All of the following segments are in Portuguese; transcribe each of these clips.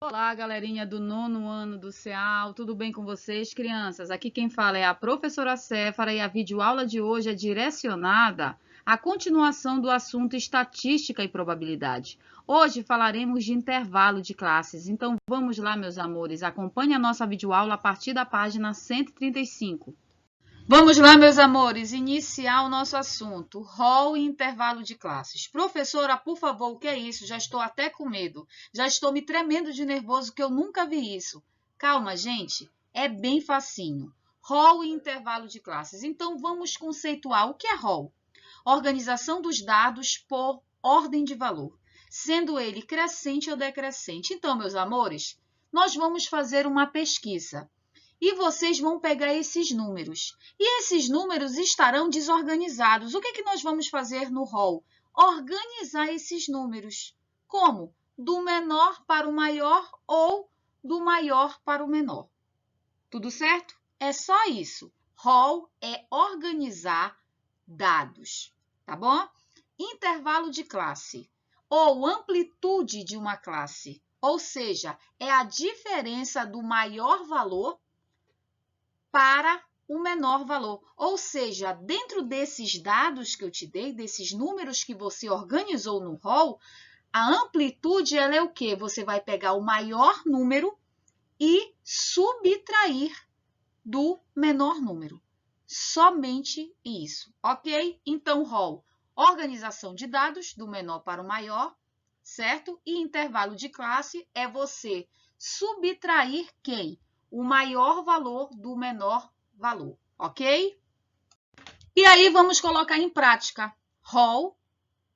Olá, galerinha do nono ano do CEAL, tudo bem com vocês, crianças? Aqui quem fala é a professora Céfara e a videoaula de hoje é direcionada à continuação do assunto estatística e probabilidade. Hoje falaremos de intervalo de classes, então vamos lá, meus amores, acompanhe a nossa videoaula a partir da página 135. Vamos lá, meus amores, iniciar o nosso assunto, rol e intervalo de classes. Professora, por favor, o que é isso? Já estou até com medo, já estou me tremendo de nervoso que eu nunca vi isso. Calma, gente, é bem facinho. Rol e intervalo de classes. Então, vamos conceituar o que é rol. Organização dos dados por ordem de valor, sendo ele crescente ou decrescente. Então, meus amores, nós vamos fazer uma pesquisa. E vocês vão pegar esses números. E esses números estarão desorganizados. O que é que nós vamos fazer no rol? Organizar esses números. Como? Do menor para o maior ou do maior para o menor. Tudo certo? É só isso. Rol é organizar dados, tá bom? Intervalo de classe ou amplitude de uma classe, ou seja, é a diferença do maior valor para o menor valor. Ou seja, dentro desses dados que eu te dei, desses números que você organizou no rol, a amplitude ela é o quê? Você vai pegar o maior número e subtrair do menor número. Somente isso, ok? Então, rol, organização de dados do menor para o maior, certo? E intervalo de classe é você subtrair quem? O maior valor do menor valor, ok? E aí vamos colocar em prática rol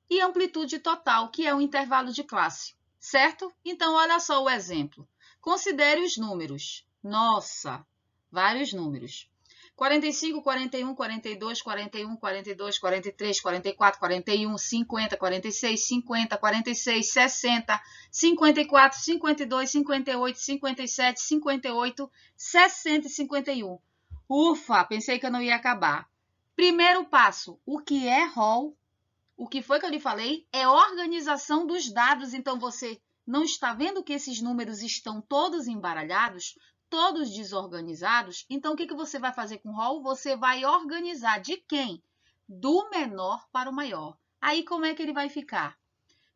e amplitude total, que é o intervalo de classe, certo? Então, olha só o exemplo. Considere os números. Nossa, vários números. 45, 41, 42, 41, 42, 43, 44, 41, 50, 46, 50, 46, 60, 54, 52, 58, 57, 58, 60 e 51. Ufa, pensei que eu não ia acabar. Primeiro passo, o que é rol? O que foi que eu lhe falei? É organização dos dados. Então, você não está vendo que esses números estão todos embaralhados, todos desorganizados? Então, o que você vai fazer com o rol? Você vai organizar de quem? Do menor para o maior. Aí, como é que ele vai ficar?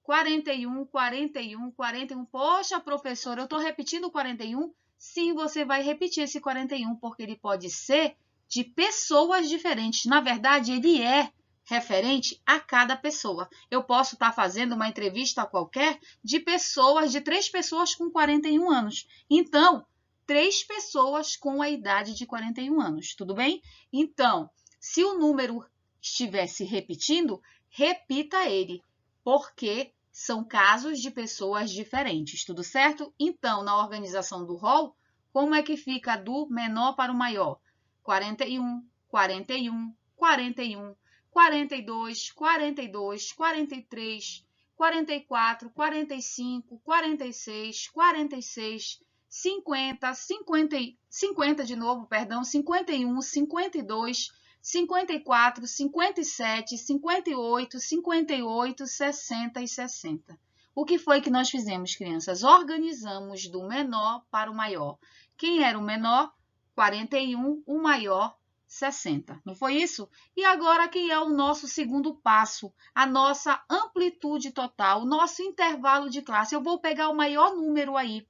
41, 41, 41. Poxa, professora, eu estou repetindo 41? Sim, você vai repetir esse 41, porque ele pode ser de pessoas diferentes. Na verdade, ele é referente a cada pessoa. Eu posso estar fazendo uma entrevista qualquer de pessoas, de 3 pessoas com 41 anos. Então, 3 pessoas com a idade de 41 anos, tudo bem? Então, se o número estivesse repetindo, repita ele, porque são casos de pessoas diferentes, tudo certo? Então, na organização do rol, como é que fica do menor para o maior? 41, 41, 41, 42, 42, 43, 44, 45, 46, 46, 50, 50, 50 de novo, perdão, 51, 52, 54, 57, 58, 58, 60 e 60. O que foi que nós fizemos, crianças? Organizamos do menor para o maior. Quem era o menor? 41, o maior, 60. Não foi isso? E agora, quem é o nosso segundo passo? A nossa amplitude total, o nosso intervalo de classe. Eu vou pegar o maior número aí.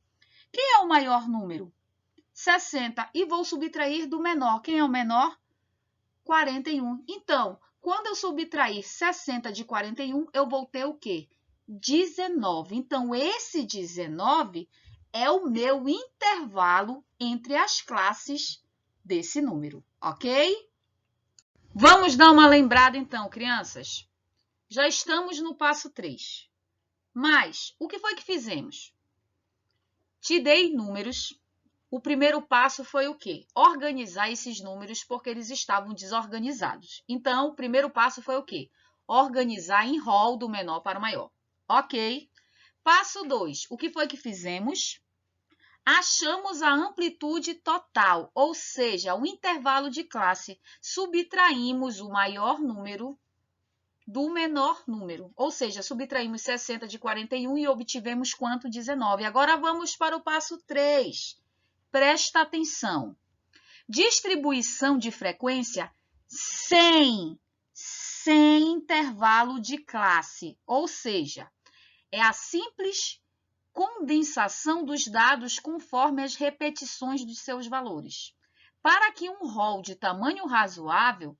Quem é o maior número? 60. E vou subtrair do menor. Quem é o menor? 41. Então, quando eu subtrair 60 de 41, eu vou ter o quê? 19. Então, esse 19 é o meu intervalo entre as classes desse número, ok? Vamos dar uma lembrada então, crianças. Já estamos no passo 3. Mas, o que foi que fizemos? Te dei números. O primeiro passo foi o quê? Organizar esses números porque eles estavam desorganizados. Então, o primeiro passo foi o quê? Organizar em rol do menor para o maior. Ok. Passo 2. O que foi que fizemos? Achamos a amplitude total, ou seja, o intervalo de classe. Subtraímos o maior número do menor número. Ou seja, subtraímos 60 de 41 e obtivemos quanto? 19. Agora vamos para o passo 3. Presta atenção. Distribuição de frequência sem intervalo de classe. Ou seja, é a simples condensação dos dados conforme as repetições dos seus valores. Para que um rol de tamanho razoável,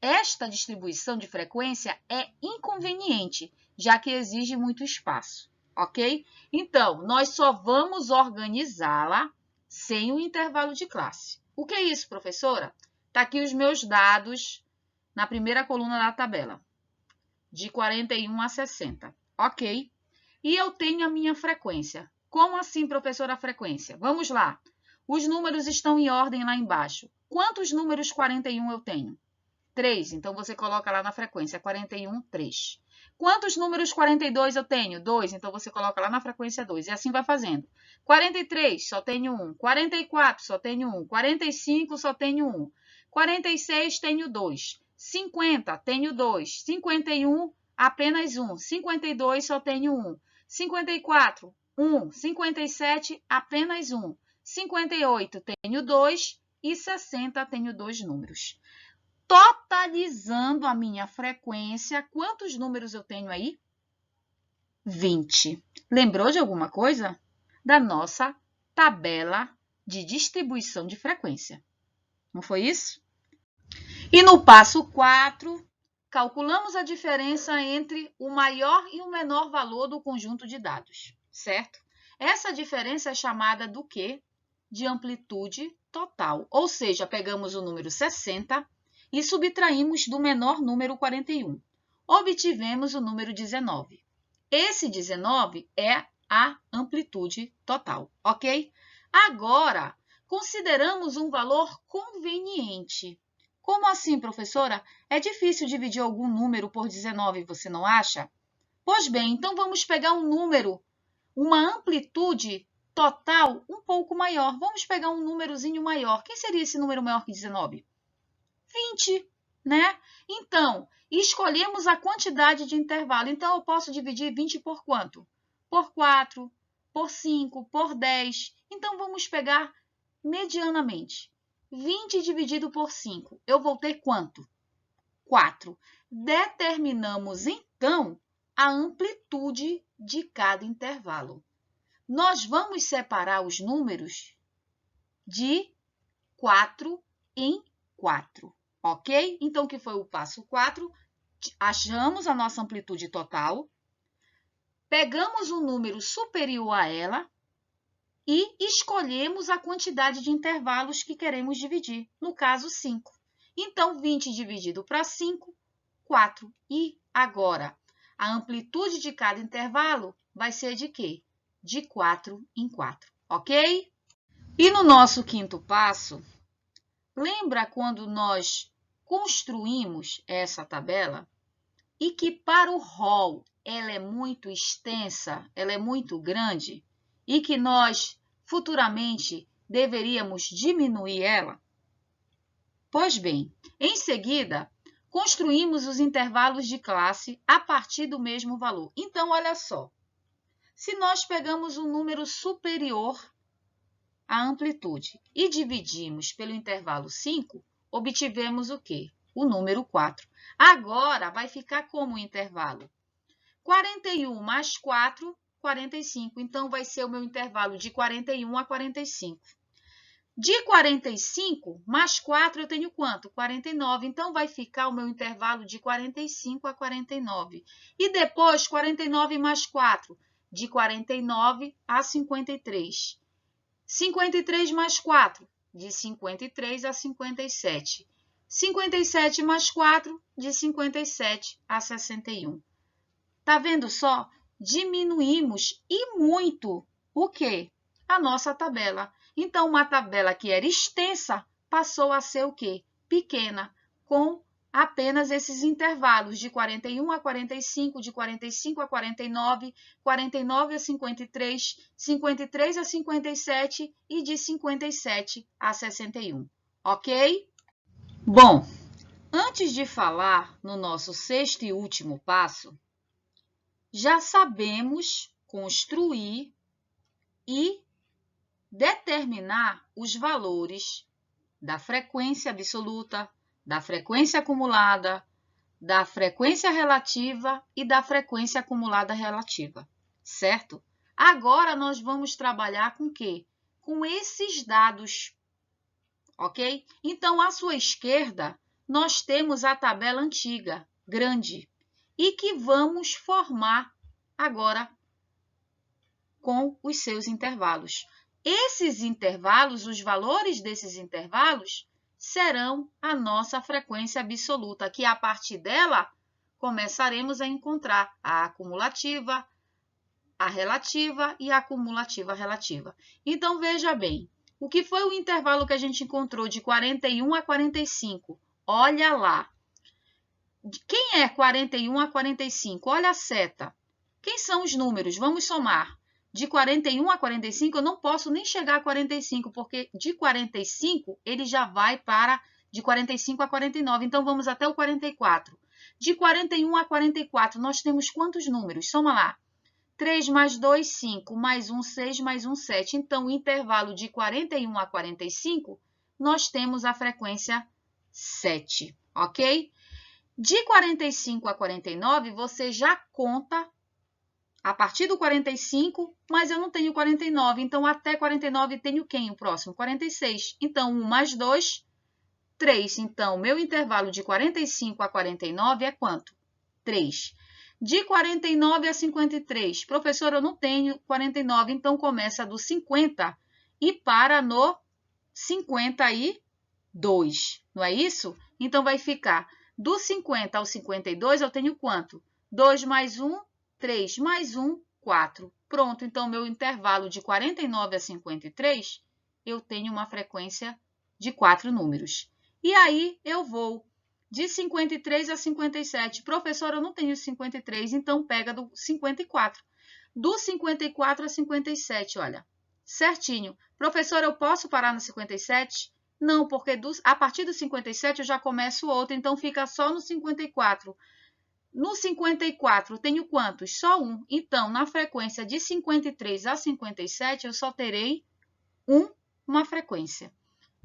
esta distribuição de frequência é inconveniente, já que exige muito espaço, ok? Então, nós só vamos organizá-la sem o intervalo de classe. O que é isso, professora? Está aqui os meus dados na primeira coluna da tabela, de 41 a 60, ok? E eu tenho a minha frequência. Como assim, professora, a frequência? Vamos lá. Os números estão em ordem lá embaixo. Quantos números 41 eu tenho? 3. Então, você coloca lá na frequência 41, 3. Quantos números 42 eu tenho? 2. Então, você coloca lá na frequência 2. E assim vai fazendo. 43, só tenho 1. 44, só tenho 1. 45, só tenho 1. 46, tenho 2. 50, tenho 2. 51, apenas 1. 52, só tenho 1. 54, 1. 57, apenas 1. 58, tenho 2. E 60, tenho 2 números. Totalizando a minha frequência, quantos números eu tenho aí? 20. Lembrou de alguma coisa? Da nossa tabela de distribuição de frequência. Não foi isso? E no passo 4, calculamos a diferença entre o maior e o menor valor do conjunto de dados, certo? Essa diferença é chamada do quê? De amplitude total. Ou seja, pegamos o número 60 e subtraímos do menor número 41. Obtivemos o número 19. Esse 19 é a amplitude total, ok? Agora, consideramos um valor conveniente. Como assim, professora? É difícil dividir algum número por 19, você não acha? Pois bem, então vamos pegar um número, uma amplitude total um pouco maior. Vamos pegar um númerozinho maior. Quem seria esse número maior que 19? 20, né? Então, escolhemos a quantidade de intervalo. Então, eu posso dividir 20 por quanto? Por 4, por 5, por 10. Então, vamos pegar medianamente. 20 dividido por 5, eu vou ter quanto? 4. Determinamos, então, a amplitude de cada intervalo. Nós vamos separar os números de 4 em 4, ok? Então, o que foi o passo 4? Achamos a nossa amplitude total, pegamos um número superior a ela e escolhemos a quantidade de intervalos que queremos dividir, no caso 5. Então, 20 dividido para 5, 4. E agora, a amplitude de cada intervalo vai ser de quê? De 4 em 4, ok? E no nosso quinto passo, lembra quando nós construímos essa tabela e que para o rol ela é muito extensa, ela é muito grande e que nós futuramente deveríamos diminuir ela? Pois bem, em seguida, construímos os intervalos de classe a partir do mesmo valor. Então, olha só, se nós pegamos um número superior à amplitude e dividimos pelo intervalo 5, obtivemos o quê? O número 4. Agora, vai ficar como o intervalo? 41 mais 4, 45. Então, vai ser o meu intervalo de 41 a 45. De 45 mais 4, eu tenho quanto? 49. Então, vai ficar o meu intervalo de 45 a 49. E depois, 49 mais 4, de 49 a 53. 53 mais 4, de 53 a 57. 57 mais 4, de 57 a 61. Tá vendo só? Diminuímos e muito o quê? A nossa tabela. Então, uma tabela que era extensa passou a ser o quê? Pequena, com apenas esses intervalos de 41 a 45, de 45 a 49, 49 a 53, 53 a 57 e de 57 a 61. Ok? Bom, Antes de falar no nosso sexto e último passo, já sabemos construir e determinar os valores da frequência absoluta, da frequência acumulada, da frequência relativa e da frequência acumulada relativa, certo? Agora nós vamos trabalhar com o quê? Com esses dados, ok? Então, à sua esquerda, nós temos a tabela antiga, grande, e que vamos formar agora com os seus intervalos. Esses intervalos, os valores desses intervalos, serão a nossa frequência absoluta, que a partir dela começaremos a encontrar a acumulativa, a relativa e a acumulativa relativa. Então, veja bem, o que foi o intervalo que a gente encontrou de 41 a 45? Olha lá. Quem é 41 a 45? Olha a seta. Quem são os números? Vamos somar. De 41 a 45, eu não posso nem chegar a 45, porque de 45 ele já vai para de 45 a 49. Então, vamos até o 44. De 41 a 44, nós temos quantos números? Soma lá. 3 mais 2, 5, mais 1, 6, mais 1, 7. Então, o intervalo de 41 a 45, nós temos a frequência 7, ok? De 45 a 49, você já conta a partir do 45, mas eu não tenho 49. Então, até 49 tenho quem o próximo? 46. Então, 1 mais 2, 3. Então, meu intervalo de 45 a 49 é quanto? 3. De 49 a 53, professor, eu não tenho 49, então começa do 50 e para no 52, não é isso? Então, vai ficar do 50 ao 52, eu tenho quanto? 2 mais 1, 3 mais 1, 4. Pronto, então, meu intervalo de 49 a 53, eu tenho uma frequência de 4 números. E aí, eu vou de 53 a 57. Professor, eu não tenho 53, então pega do 54. Do 54 a 57, olha, certinho. Professor, eu posso parar no 57? Não, porque a partir do 57 eu já começo outro, então fica só no 54. No 54, tenho quantos? Só um. Então, na frequência de 53 a 57, eu só terei uma frequência.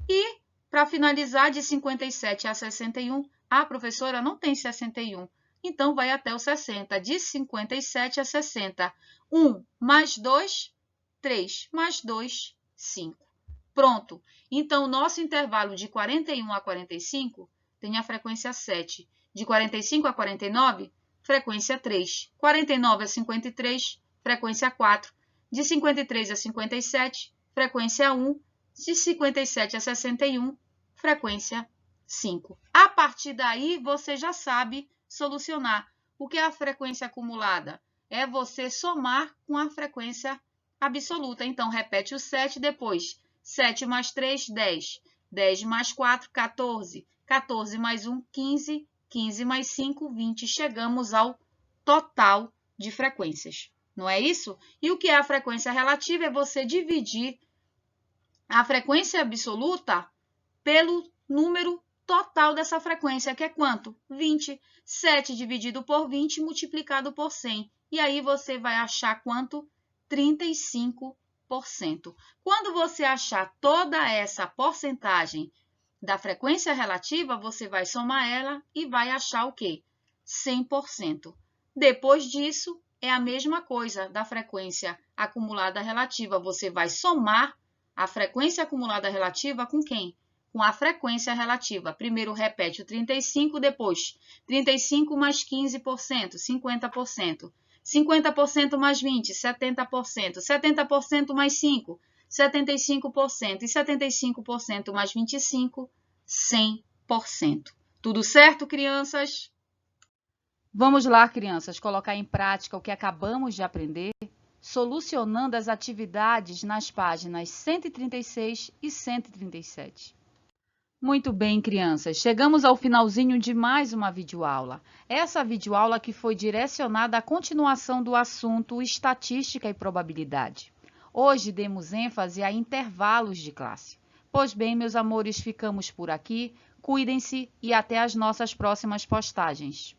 E, para finalizar, de 57 a 61, a professora não tem 61. Então, vai até o 60. De 57 a 60. 1 mais 2, 3 mais 2, 5. Pronto. Então, o nosso intervalo de 41 a 45 tem a frequência 7. De 45 a 49, frequência 3. 49 a 53, frequência 4. De 53 a 57, frequência 1. De 57 a 61, frequência 5. A partir daí, você já sabe solucionar. O que é a frequência acumulada? É você somar com a frequência absoluta. Então, repete o 7 depois. 7 mais 3, 10. 10 mais 4, 14. 14 mais 1, 15. 15 mais 5, 20. Chegamos ao total de frequências. Não é isso? E o que é a frequência relativa? É você dividir a frequência absoluta pelo número total dessa frequência, que é quanto? 20. 7 dividido por 20 multiplicado por 100. E aí você vai achar quanto? 35%. Quando você achar toda essa porcentagem da frequência relativa, você vai somar ela e vai achar o quê? 100%. Depois disso, é a mesma coisa da frequência acumulada relativa. Você vai somar a frequência acumulada relativa com quem? Com a frequência relativa. Primeiro repete o 35, depois 35 mais 15%, 50%. 50% mais 20, 70%. 70% mais 5, 75%. E 75% mais 25, 100%. Tudo certo, crianças? Vamos lá, crianças, colocar em prática o que acabamos de aprender, solucionando as atividades nas páginas 136 e 137. Muito bem, crianças, chegamos ao finalzinho de mais uma videoaula. Essa videoaula que foi direcionada à continuação do assunto estatística e probabilidade. Hoje demos ênfase a intervalos de classe. Pois bem, meus amores, ficamos por aqui. Cuidem-se e até as nossas próximas postagens.